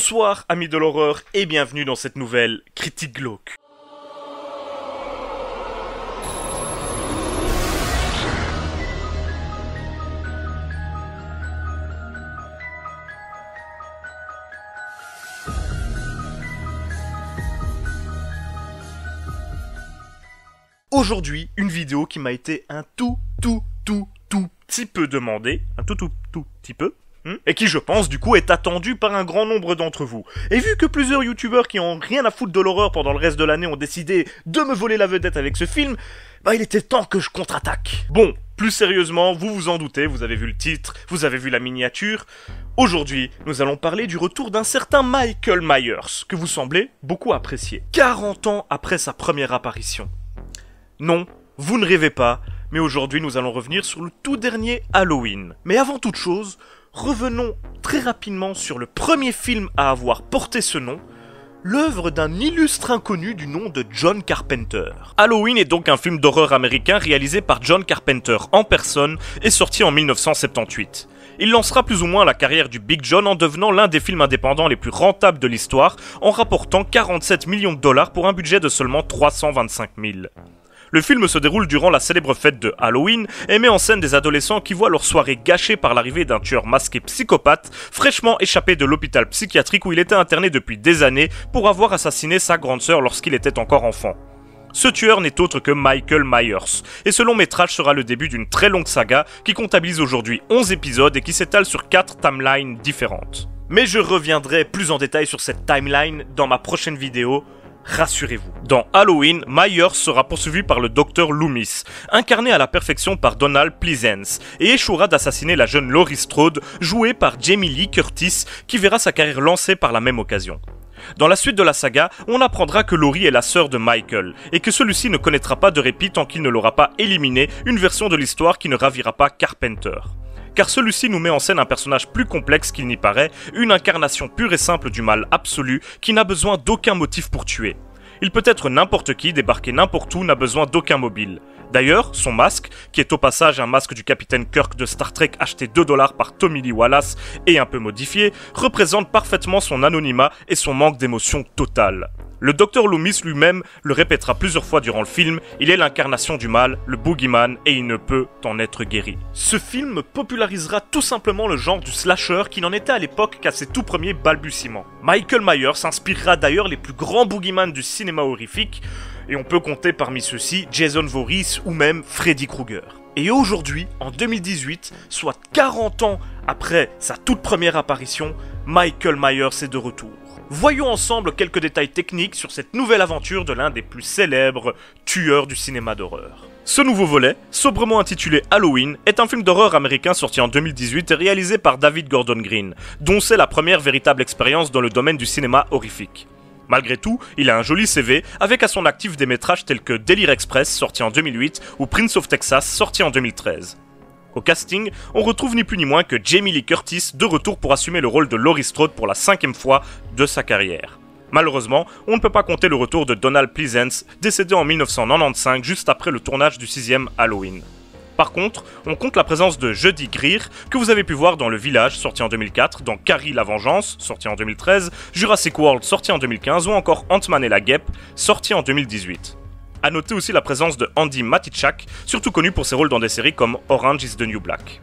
Bonsoir amis de l'horreur et bienvenue dans cette nouvelle critique glauque. Aujourd'hui, une vidéo qui m'a été un tout petit peu demandée, un tout petit peu, et qui je pense du coup est attendue par un grand nombre d'entre vous. Et vu que plusieurs youtubeurs qui ont rien à foutre de l'horreur pendant le reste de l'année ont décidé de me voler la vedette avec ce film, il était temps que je contre-attaque. Bon, plus sérieusement, vous vous en doutez, vous avez vu le titre, vous avez vu la miniature. Aujourd'hui, nous allons parler du retour d'un certain Michael Myers, que vous semblez beaucoup apprécier. 40 ans après sa première apparition. Non, vous ne rêvez pas, mais aujourd'hui nous allons revenir sur le tout dernier Halloween. Mais avant toute chose, revenons très rapidement sur le premier film à avoir porté ce nom, l'œuvre d'un illustre inconnu du nom de John Carpenter. Halloween est donc un film d'horreur américain réalisé par John Carpenter en personne et sorti en 1978. Il lancera plus ou moins la carrière du Big John en devenant l'un des films indépendants les plus rentables de l'histoire en rapportant 47 millions de dollars pour un budget de seulement 325 000. Le film se déroule durant la célèbre fête de Halloween et met en scène des adolescents qui voient leur soirée gâchée par l'arrivée d'un tueur masqué psychopathe, fraîchement échappé de l'hôpital psychiatrique où il était interné depuis des années pour avoir assassiné sa grande sœur lorsqu'il était encore enfant. Ce tueur n'est autre que Michael Myers, et ce long métrage sera le début d'une très longue saga qui comptabilise aujourd'hui 11 épisodes et qui s'étale sur 4 timelines différentes. Mais je reviendrai plus en détail sur cette timeline dans ma prochaine vidéo. Rassurez-vous. Dans Halloween, Myers sera poursuivi par le Dr Loomis, incarné à la perfection par Donald Pleasence, et échouera d'assassiner la jeune Laurie Strode, jouée par Jamie Lee Curtis, qui verra sa carrière lancée par la même occasion. Dans la suite de la saga, on apprendra que Laurie est la sœur de Michael, et que celui-ci ne connaîtra pas de répit tant qu'il ne l'aura pas éliminé, une version de l'histoire qui ne ravira pas Carpenter. Car celui-ci nous met en scène un personnage plus complexe qu'il n'y paraît, une incarnation pure et simple du mal absolu qui n'a besoin d'aucun motif pour tuer. Il peut être n'importe qui, débarquer n'importe où, n'a besoin d'aucun mobile. D'ailleurs, son masque, qui est au passage un masque du capitaine Kirk de Star Trek acheté 2 $ par Tommy Lee Wallace et un peu modifié, représente parfaitement son anonymat et son manque d'émotion totale. Le Dr Loomis lui-même le répétera plusieurs fois durant le film, il est l'incarnation du mal, le boogeyman, et il ne peut en être guéri. Ce film popularisera tout simplement le genre du slasher qui n'en était à l'époque qu'à ses tout premiers balbutiements. Michael Myers inspirera d'ailleurs les plus grands boogeyman du cinéma horrifique, et on peut compter parmi ceux-ci Jason Voorhees ou même Freddy Krueger. Et aujourd'hui, en 2018, soit 40 ans après sa toute première apparition, Michael Myers est de retour. Voyons ensemble quelques détails techniques sur cette nouvelle aventure de l'un des plus célèbres tueurs du cinéma d'horreur. Ce nouveau volet, sobrement intitulé Halloween, est un film d'horreur américain sorti en 2018 et réalisé par David Gordon Green, dont c'est la première véritable expérience dans le domaine du cinéma horrifique. Malgré tout, il a un joli CV, avec à son actif des métrages tels que Délire Express, sorti en 2008, ou Prince of Texas, sorti en 2013. Au casting, on retrouve ni plus ni moins que Jamie Lee Curtis de retour pour assumer le rôle de Laurie Strode pour la 5e fois de sa carrière. Malheureusement, on ne peut pas compter le retour de Donald Pleasence, décédé en 1995 juste après le tournage du 6e Halloween. Par contre, on compte la présence de Judy Greer, que vous avez pu voir dans Le Village, sorti en 2004, dans Carrie la Vengeance, sorti en 2013, Jurassic World, sorti en 2015, ou encore Ant-Man et la Guêpe, sorti en 2018. A noter aussi la présence de Andy Matichak, surtout connu pour ses rôles dans des séries comme Orange is the New Black.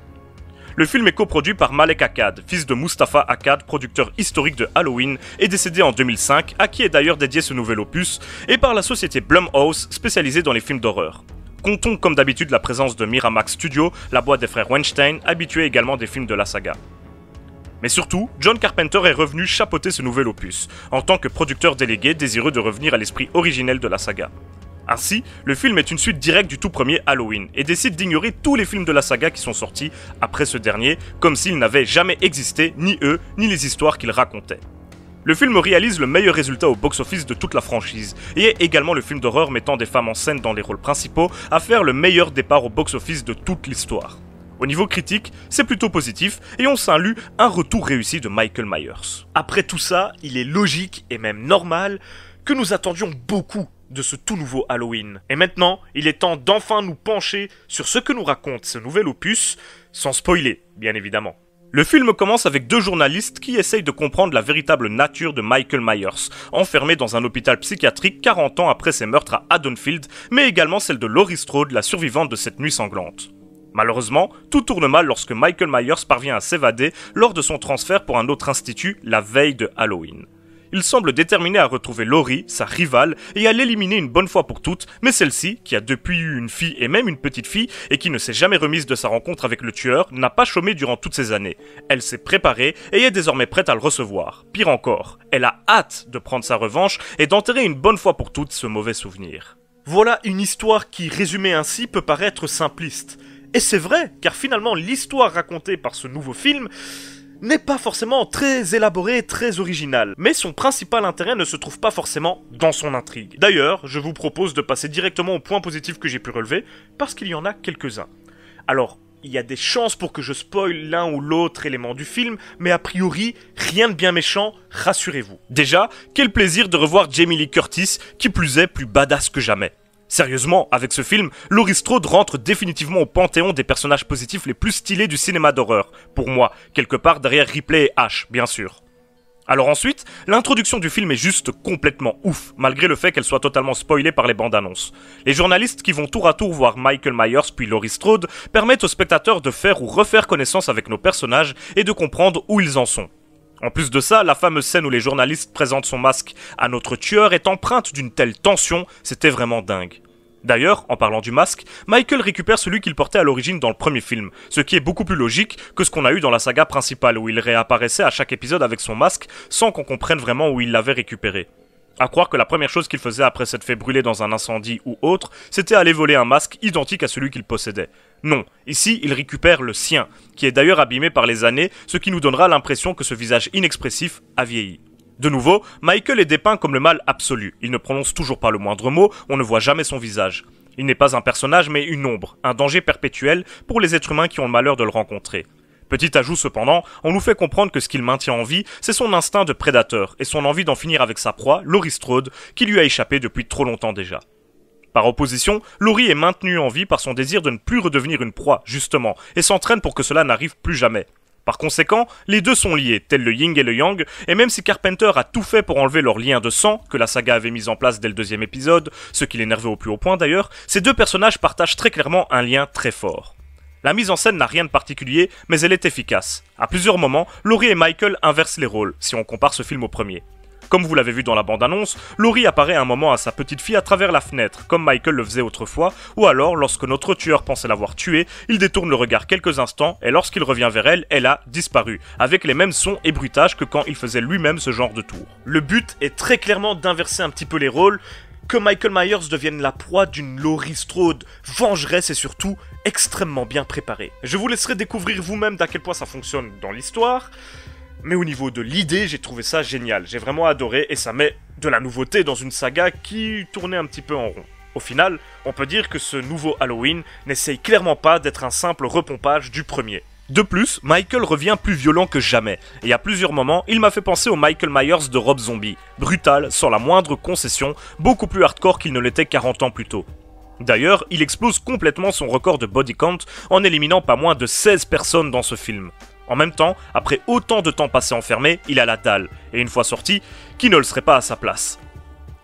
Le film est coproduit par Malek Akkad, fils de Mustafa Akkad, producteur historique de Halloween, et décédé en 2005, à qui est d'ailleurs dédié ce nouvel opus, et par la société Blumhouse, spécialisée dans les films d'horreur. Comptons comme d'habitude la présence de Miramax Studios, la boîte des frères Weinstein, habitués également des films de la saga. Mais surtout, John Carpenter est revenu chapeauter ce nouvel opus, en tant que producteur délégué désireux de revenir à l'esprit originel de la saga. Ainsi, le film est une suite directe du tout premier Halloween, et décide d'ignorer tous les films de la saga qui sont sortis après ce dernier, comme s'ils n'avaient jamais existé, ni eux, ni les histoires qu'ils racontaient. Le film réalise le meilleur résultat au box-office de toute la franchise, et est également le film d'horreur mettant des femmes en scène dans les rôles principaux à faire le meilleur départ au box-office de toute l'histoire. Au niveau critique, c'est plutôt positif, et on salue un retour réussi de Michael Myers. Après tout ça, il est logique et même normal que nous attendions beaucoup de ce tout nouveau Halloween. Et maintenant, il est temps d'enfin nous pencher sur ce que nous raconte ce nouvel opus, sans spoiler, bien évidemment. Le film commence avec deux journalistes qui essayent de comprendre la véritable nature de Michael Myers, enfermé dans un hôpital psychiatrique 40 ans après ses meurtres à Haddonfield, mais également celle de Laurie Strode, la survivante de cette nuit sanglante. Malheureusement, tout tourne mal lorsque Michael Myers parvient à s'évader lors de son transfert pour un autre institut la veille de Halloween. Il semble déterminé à retrouver Laurie, sa rivale, et à l'éliminer une bonne fois pour toutes, mais celle-ci, qui a depuis eu une fille et même une petite fille, et qui ne s'est jamais remise de sa rencontre avec le tueur, n'a pas chômé durant toutes ces années. Elle s'est préparée et est désormais prête à le recevoir. Pire encore, elle a hâte de prendre sa revanche et d'enterrer une bonne fois pour toutes ce mauvais souvenir. Voilà une histoire qui, résumée ainsi, peut paraître simpliste. Et c'est vrai, car finalement l'histoire racontée par ce nouveau film n'est pas forcément très élaboré, très original, mais son principal intérêt ne se trouve pas forcément dans son intrigue. D'ailleurs, je vous propose de passer directement aux points positifs que j'ai pu relever, parce qu'il y en a quelques-uns. Alors, il y a des chances pour que je spoil l'un ou l'autre élément du film, mais a priori, rien de bien méchant, rassurez-vous. Déjà, quel plaisir de revoir Jamie Lee Curtis, qui plus est, plus badass que jamais. Sérieusement, avec ce film, Laurie Strode rentre définitivement au panthéon des personnages positifs les plus stylés du cinéma d'horreur. Pour moi, quelque part derrière Ripley et Ash, bien sûr. Alors ensuite, l'introduction du film est juste complètement ouf, malgré le fait qu'elle soit totalement spoilée par les bandes annonces. Les journalistes qui vont tour à tour voir Michael Myers puis Laurie Strode permettent aux spectateurs de faire ou refaire connaissance avec nos personnages et de comprendre où ils en sont. En plus de ça, la fameuse scène où les journalistes présentent son masque à notre tueur est empreinte d'une telle tension, c'était vraiment dingue. D'ailleurs, en parlant du masque, Michael récupère celui qu'il portait à l'origine dans le premier film, ce qui est beaucoup plus logique que ce qu'on a eu dans la saga principale où il réapparaissait à chaque épisode avec son masque sans qu'on comprenne vraiment où il l'avait récupéré. À croire que la première chose qu'il faisait après s'être fait brûler dans un incendie ou autre, c'était aller voler un masque identique à celui qu'il possédait. Non, ici il récupère le sien, qui est d'ailleurs abîmé par les années, ce qui nous donnera l'impression que ce visage inexpressif a vieilli. De nouveau, Michael est dépeint comme le mal absolu, il ne prononce toujours pas le moindre mot, on ne voit jamais son visage. Il n'est pas un personnage mais une ombre, un danger perpétuel pour les êtres humains qui ont le malheur de le rencontrer. Petit ajout cependant, on nous fait comprendre que ce qu'il maintient en vie, c'est son instinct de prédateur et son envie d'en finir avec sa proie, Laurie Strode, qui lui a échappé depuis trop longtemps déjà. Par opposition, Laurie est maintenue en vie par son désir de ne plus redevenir une proie, justement, et s'entraîne pour que cela n'arrive plus jamais. Par conséquent, les deux sont liés, tels le yin et le yang, et même si Carpenter a tout fait pour enlever leur lien de sang, que la saga avait mis en place dès le deuxième épisode, ce qui l'énervait au plus haut point d'ailleurs, ces deux personnages partagent très clairement un lien très fort. La mise en scène n'a rien de particulier, mais elle est efficace. À plusieurs moments, Laurie et Michael inversent les rôles, si on compare ce film au premier. Comme vous l'avez vu dans la bande-annonce, Laurie apparaît un moment à sa petite fille à travers la fenêtre, comme Michael le faisait autrefois, ou alors, lorsque notre tueur pensait l'avoir tuée, il détourne le regard quelques instants, et lorsqu'il revient vers elle, elle a disparu, avec les mêmes sons et bruitages que quand il faisait lui-même ce genre de tour. Le but est très clairement d'inverser un petit peu les rôles, que Michael Myers devienne la proie d'une Laurie Strode vengeresse et surtout extrêmement bien préparée. Je vous laisserai découvrir vous-même d'à quel point ça fonctionne dans l'histoire, mais au niveau de l'idée, j'ai trouvé ça génial. J'ai vraiment adoré et ça met de la nouveauté dans une saga qui tournait un petit peu en rond. Au final, on peut dire que ce nouveau Halloween n'essaye clairement pas d'être un simple repompage du premier. De plus, Michael revient plus violent que jamais, et à plusieurs moments, il m'a fait penser au Michael Myers de Rob Zombie, brutal, sans la moindre concession, beaucoup plus hardcore qu'il ne l'était 40 ans plus tôt. D'ailleurs, il explose complètement son record de body count en éliminant pas moins de 16 personnes dans ce film. En même temps, après autant de temps passé enfermé, il a la dalle, et une fois sorti, qui ne le serait pas à sa place?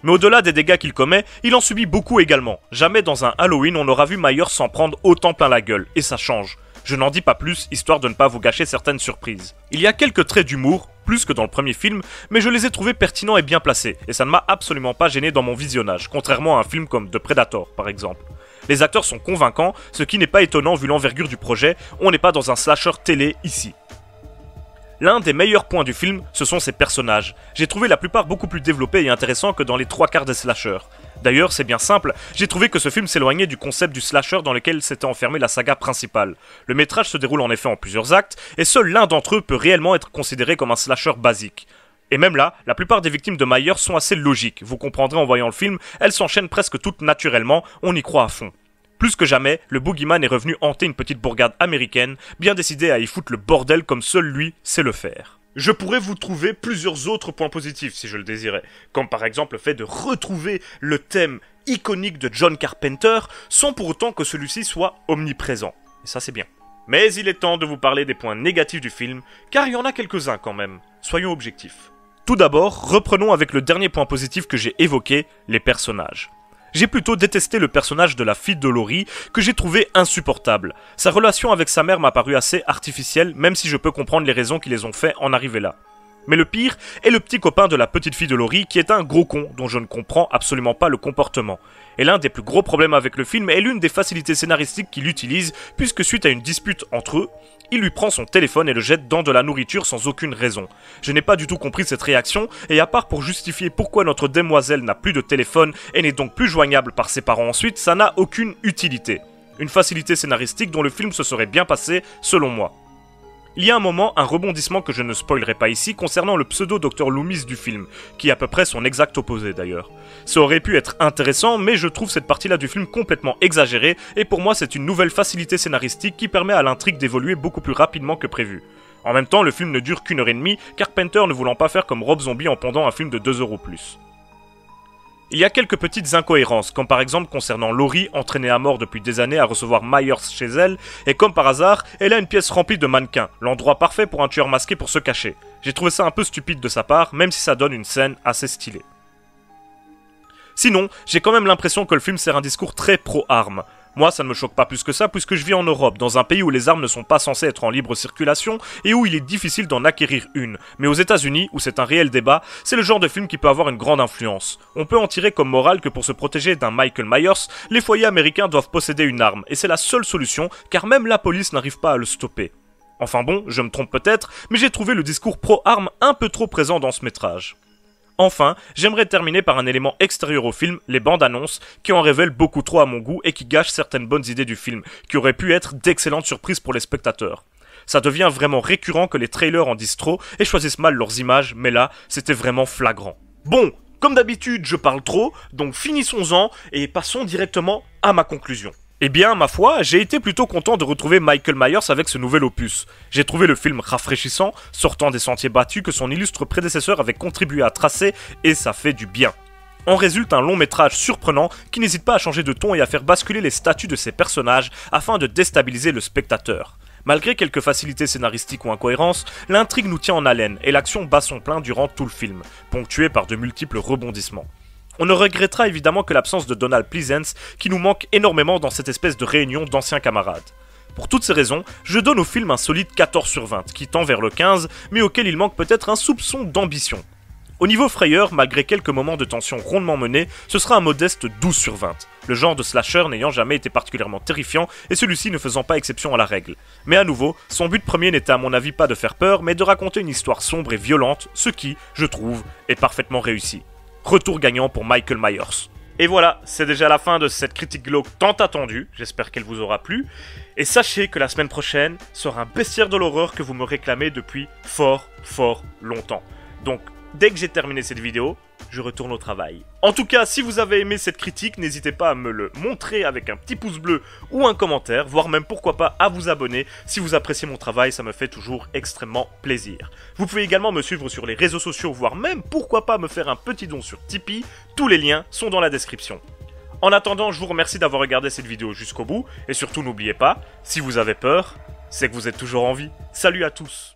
Mais au-delà des dégâts qu'il commet, il en subit beaucoup également. Jamais dans un Halloween on aura vu Myers s'en prendre autant plein la gueule, et ça change. Je n'en dis pas plus, histoire de ne pas vous gâcher certaines surprises. Il y a quelques traits d'humour, plus que dans le premier film, mais je les ai trouvés pertinents et bien placés, et ça ne m'a absolument pas gêné dans mon visionnage, contrairement à un film comme The Predator, par exemple. Les acteurs sont convaincants, ce qui n'est pas étonnant vu l'envergure du projet, on n'est pas dans un slasher télé ici. L'un des meilleurs points du film, ce sont ses personnages. J'ai trouvé la plupart beaucoup plus développés et intéressants que dans les trois quarts des slashers. D'ailleurs, c'est bien simple, j'ai trouvé que ce film s'éloignait du concept du slasher dans lequel s'était enfermée la saga principale. Le métrage se déroule en effet en plusieurs actes, et seul l'un d'entre eux peut réellement être considéré comme un slasher basique. Et même là, la plupart des victimes de Myers sont assez logiques, vous comprendrez en voyant le film, elles s'enchaînent presque toutes naturellement, on y croit à fond. Plus que jamais, le boogeyman est revenu hanter une petite bourgade américaine, bien décidé à y foutre le bordel comme seul lui sait le faire. Je pourrais vous trouver plusieurs autres points positifs si je le désirais, comme par exemple le fait de retrouver le thème iconique de John Carpenter sans pour autant que celui-ci soit omniprésent. Et ça c'est bien. Mais il est temps de vous parler des points négatifs du film, car il y en a quelques-uns quand même. Soyons objectifs. Tout d'abord, reprenons avec le dernier point positif que j'ai évoqué, les personnages. J'ai plutôt détesté le personnage de la fille de Laurie, que j'ai trouvé insupportable. Sa relation avec sa mère m'a paru assez artificielle, même si je peux comprendre les raisons qui les ont fait en arriver là. Mais le pire est le petit copain de la petite fille de Laurie qui est un gros con dont je ne comprends absolument pas le comportement. Et l'un des plus gros problèmes avec le film est l'une des facilités scénaristiques qu'il utilise puisque suite à une dispute entre eux, il lui prend son téléphone et le jette dans de la nourriture sans aucune raison. Je n'ai pas du tout compris cette réaction et à part pour justifier pourquoi notre demoiselle n'a plus de téléphone et n'est donc plus joignable par ses parents ensuite, ça n'a aucune utilité. Une facilité scénaristique dont le film se serait bien passé selon moi. Il y a un moment, un rebondissement que je ne spoilerai pas ici concernant le pseudo-Dr Loomis du film, qui est à peu près son exact opposé d'ailleurs. Ça aurait pu être intéressant, mais je trouve cette partie-là du film complètement exagérée, et pour moi c'est une nouvelle facilité scénaristique qui permet à l'intrigue d'évoluer beaucoup plus rapidement que prévu. En même temps, le film ne dure qu'une heure et demie, Carpenter ne voulant pas faire comme Rob Zombie en pondant un film de 2 € plus. Il y a quelques petites incohérences, comme par exemple concernant Laurie, entraînée à mort depuis des années à recevoir Myers chez elle, et comme par hasard, elle a une pièce remplie de mannequins, l'endroit parfait pour un tueur masqué pour se cacher. J'ai trouvé ça un peu stupide de sa part, même si ça donne une scène assez stylée. Sinon, j'ai quand même l'impression que le film sert un discours très pro-armes. Moi, ça ne me choque pas plus que ça, puisque je vis en Europe, dans un pays où les armes ne sont pas censées être en libre circulation, et où il est difficile d'en acquérir une. Mais aux États-Unis, où c'est un réel débat, c'est le genre de film qui peut avoir une grande influence. On peut en tirer comme morale que pour se protéger d'un Michael Myers, les foyers américains doivent posséder une arme, et c'est la seule solution, car même la police n'arrive pas à le stopper. Enfin bon, je me trompe peut-être, mais j'ai trouvé le discours pro-armes un peu trop présent dans ce métrage. Enfin, j'aimerais terminer par un élément extérieur au film, les bandes annonces, qui en révèlent beaucoup trop à mon goût et qui gâchent certaines bonnes idées du film, qui auraient pu être d'excellentes surprises pour les spectateurs. Ça devient vraiment récurrent que les trailers en disent trop et choisissent mal leurs images, mais là, c'était vraiment flagrant. Bon, comme d'habitude, je parle trop, donc finissons-en et passons directement à ma conclusion. Eh bien, ma foi, j'ai été plutôt content de retrouver Michael Myers avec ce nouvel opus. J'ai trouvé le film rafraîchissant, sortant des sentiers battus que son illustre prédécesseur avait contribué à tracer, et ça fait du bien. En résulte un long métrage surprenant qui n'hésite pas à changer de ton et à faire basculer les statuts de ses personnages afin de déstabiliser le spectateur. Malgré quelques facilités scénaristiques ou incohérences, l'intrigue nous tient en haleine et l'action bat son plein durant tout le film, ponctué par de multiples rebondissements. On ne regrettera évidemment que l'absence de Donald Pleasence qui nous manque énormément dans cette espèce de réunion d'anciens camarades. Pour toutes ces raisons, je donne au film un solide 14 sur 20, qui tend vers le 15, mais auquel il manque peut-être un soupçon d'ambition. Au niveau frayeur, malgré quelques moments de tension rondement menés, ce sera un modeste 12 sur 20, le genre de slasher n'ayant jamais été particulièrement terrifiant et celui-ci ne faisant pas exception à la règle. Mais à nouveau, son but premier n'était à mon avis pas de faire peur, mais de raconter une histoire sombre et violente, ce qui, je trouve, est parfaitement réussi. Retour gagnant pour Michael Myers. Et voilà, c'est déjà la fin de cette critique glauque tant attendue, j'espère qu'elle vous aura plu. Et sachez que la semaine prochaine sera un bestiaire de l'horreur que vous me réclamez depuis fort longtemps. Donc, dès que j'ai terminé cette vidéo, je retourne au travail. En tout cas, si vous avez aimé cette critique, n'hésitez pas à me le montrer avec un petit pouce bleu ou un commentaire, voire même pourquoi pas à vous abonner. Si vous appréciez mon travail, ça me fait toujours extrêmement plaisir. Vous pouvez également me suivre sur les réseaux sociaux, voire même pourquoi pas me faire un petit don sur Tipeee. Tous les liens sont dans la description. En attendant, je vous remercie d'avoir regardé cette vidéo jusqu'au bout, et surtout n'oubliez pas, si vous avez peur, c'est que vous êtes toujours en vie. Salut à tous!